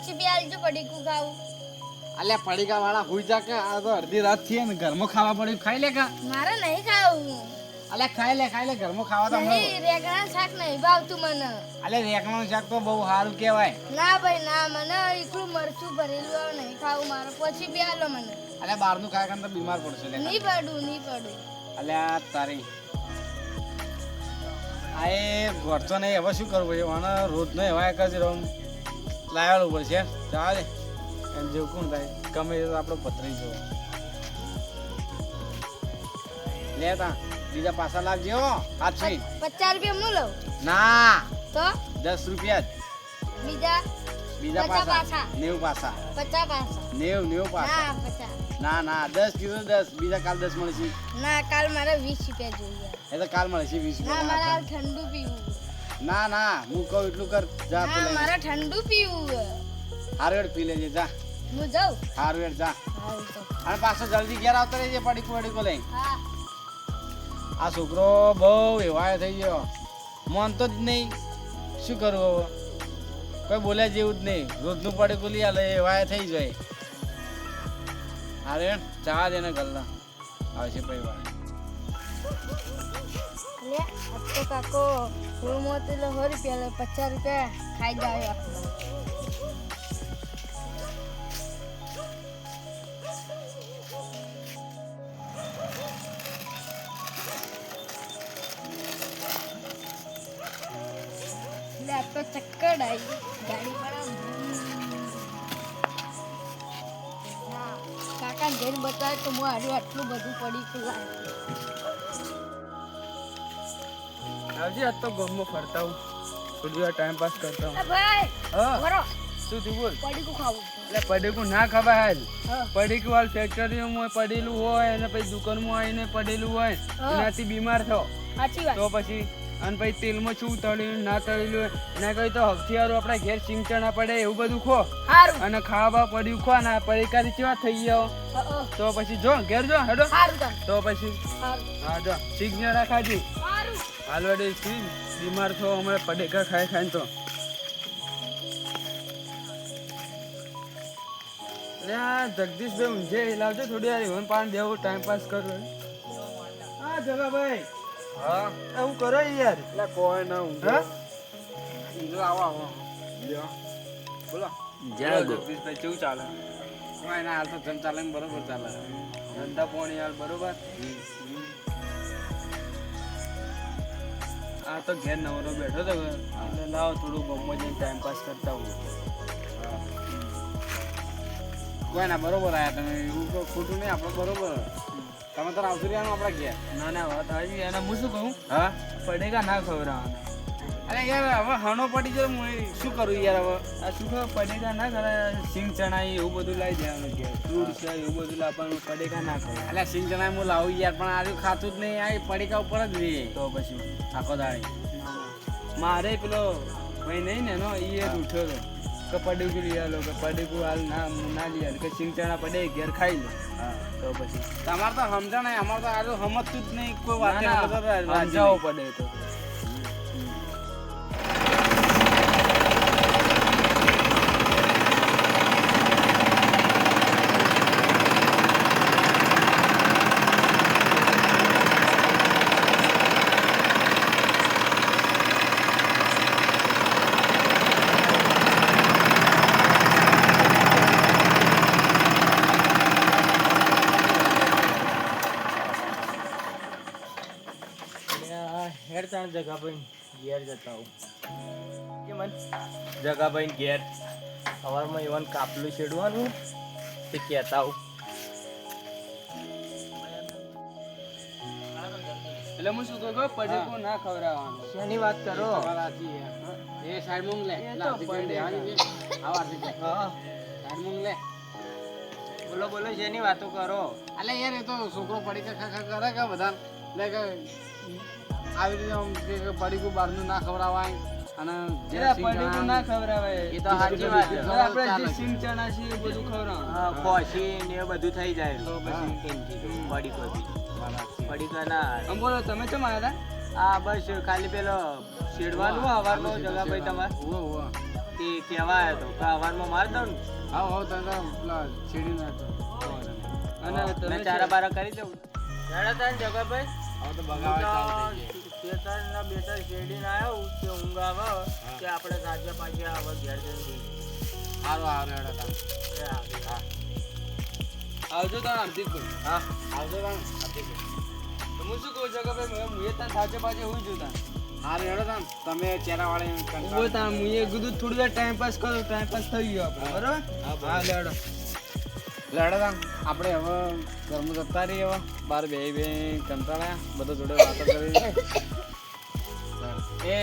પછી બી આલજો પડીકું ખાવું. અલ્યા પડીકા વાળા હુઈ જા કે આ તો અડધી રાત થી ને ઘરમાં ખાવા પડ્યું ખાઈ લે કા મારે નહીં ખાવું. અલ્યા ખાઈ લે ઘરમાં ખાવા તો નહીં, રેગણા શાક નહીં ભાવતું મને. અલ્યા રેકણાનું શાક તો બહુ સારું કહેવાય. ના ભાઈ ના, મને એકલું મરચું ભરેલું આવે નહીં ખાવું મારે. પછી બી આલો મને. અલ્યા બહારનું ખાય તો બીમાર પડશે લે. નહીં પડું. અલ્યા તારી આ એ ગોઠતો નહીં, હવે શું કરવું છે? મને રોજનો એવા એક જ લાવેલું પડશે. ચાલે એમ જેવું કોણ થાય, ગમે તે આપણો પતરી જવો લે તા બીજા પાછા લાવજે હો. હાથ 50 રૂપિયા હું લઉં ના તો 10 રૂપિયા જ. બીજા બીજા 50 પાછા પાછા. 90 પાછા 50 પાછા. 90 પાછા. ના 50 ના 10 કીધું 10, બીજા કાલ 10 મળશે. ના, કાલ મારે 20 રૂપિયા જોઈએ. એ તો કાલ મળશે 20 ના, મારે રૂપિયા. હાલ ઠંડુ પીવું. ના હું કહું એટલું કર જા. ના, મારે ઠંડુ પીવું. હારવેડ પી લેજે જા. હું જાઉં. હારવેડ જા. હારું તો. અને પાછો જલ્દી ઘેર આવતો રહેજે પડીકો લઈ. હા. આ છોકરો બહુ એવાય થઈ ગયો, માનતો જ નહીં. શું કરવું હવે? કોઈ બોલ્યા જેવું જ નહીં. રોજનું પડીકું લઈ આલે એવાય થઈ જાય. હારે ચા દે ને ગલ્લા આવશે પછી વાર. લે આ તો કાકો હું મોતે લે 100 રૂપિયા લે 50 રૂપિયા ખાઈ જાય. લે આ તો ચક્કર આવી ગાડી વાળા. ના કાકા જઈને બતાવે તો હું હારું આટલું બધું પડી ખુલ્લા. આવજી આજ તો ગામમાં ફરતા હું થોડી વાર ટાઈમ પાસ કરતા હું. ભાઈ હા વરો શું થયું બોલ? પડીકું ખાવું. એટલે પડીકું ના ખવાય હાલ. હા. પડીકું હાલ ફેક્ટરીમાં પડેલું હોય અને પછી દુકાનમાં આવીને પડેલું હોય હા. એનાથી બીમાર થો સાચી વાત. તો પછી અને પછી તેલમાં શું તળેલું ના તળેલું હોય એના કહી તો હફથી હારું આપણા ઘેર સિંગચણા પડે એવું બધું ખો હારું. અને ખાવા પડ્યું ખો ને પડીકાથી કેવા થઈ જાઓ તો પછી જો ઘેર જો હેડો હારું તો. તો પછી હારું. હા જો સિંગચણા ખાજી હારું. હાલવાડે બીમાર થો હમણાં પડીકા ખાઈને તો જગદીશભાઈ ઊંઝે લાવજો થોડી વાર એવું પાણી દેવું ટાઈમ પાસ કરવું. હા જગાભાઈ હા હું કરો યાર? એટલે કોઈ ના ઊંઘો. હા ઊંઘો આવો લ્યો બોલો. જગદીશભાઈ કેવું ચાલે? કોઈ ના હાલ તો ધન ચાલે ને બરોબર ચાલે. ધંધા પોણી યાર બરોબર. આ તો ઘેર નવરો બેઠો તો એટલે લાવો થોડું ગામમાં જઈને ટાઈમ પાસ કરતા હું. કોઈ ના બરોબર આયા તમે, એવું તો ખોટું નહીં. આપણે બરોબર તમે તો આવતું રહ્યા આપણા ઘેર. ના ના વાત આવી એને હું શું કહું હા પડેગા ના ખવડાવવાના. અરે યાર હવે હણો પડી જાય હું શું કરું યાર હવે. આ શું ખબર પડેગા ના કરે સિંગ ચણા એવું બધું લાવી દેવાનું ઘેર ફ્રૂટ છે એવું બધું લાવવાનું પડેગા ના કરે. એટલે સિંગ જણા હું લાવું યાર પણ આજુ ખાતું જ નહીં. આ પડીકા ઉપર જ રહે તો પછી આખો દાડી. મારે પેલો ભાઈ નહીં ને એનો એ ઉઠ્યો હતો કે પડીકું લઈ આલો કે પડીકું હાલ ના લઈ આલો કે સિંગ ચણા પડે ઘેર ખાઈ લે. તો પછી તમારે તો સમજણ નહીં, અમારે તો આજુ સમજતું જ નહીં કોઈ વાત. સમજાવવું પડે તો. હેડતાણ જગાભાઈ ઘેર જતા હું કે મન જગાભાઈ ઘેર સવારમાં એવન કાપલું છેડવાનું તે કહેતા હું. એટલે હું શું કહું પડીકું ના ખવડાવવાનું. શેની વાત કરો? એ સાઈડ મૂંગ લે. એ તો પડે. હા સાઈડ મૂંગ લે. બોલો બોલો શેની વાતો કરો? અલે યાર એ તો છોકરો પડીકા ખા કરે કે બધા એટલે કે આવી રીતે આમ કે પડીકું બહારનું ના ખવડાવાય અને જે પડીકું ના ખવડાવાય એ તો સાચી વાત છે. આપણે જે સિંગ ચણા છે એ બધું ખવડાવવાનું. હા ખોસી ને એ બધું થઈ જાય તો પછી પડીકા ના આમ બોલો તમે કેમ આવ્યા હતા? આ બસ ખાલી પેલો શેડવાનું હવારનો જગાભાઈ તમારે ઓહો તે કહેવા આવ્યો તો કે હવારમાં માર દઉં ને આવો આવો તમે પેલા છેડી નાખો અને તમે મેં ચારા બારા કરી દઉં હેડો તાન જગાભાઈ આવો તો બગાવા ચાલુ થઈ જાય ખેતરના બેટર શેડીને આવ્યો તે ઊંઘ આવે કે આપણે સાજા પાછા હવે ઘેર જઈને જોઈએ. સારું સારું હેડો તમે એ હા, હા. આવજો તાણ હાર્દિકભાઈ. હા આવજો તમે તો હું શું કહું જગાભાઈ હું એ તાણ સાચે પાછે હું છું તાણ સારું હેડો તમે ચેરાવાળી ઉભો કંટાળો તાણ હું એ કીધું થોડી વાર ટાઈમ પાસ કરો ટાઈમ પાસ થઈ ગયો આપણે બરાબર હા લેડો લડો આપણે હવે ઘરમાં જતા રહીએ હવે બહાર બે કંટાળ્યા બધા જોડે વાતો કરી એ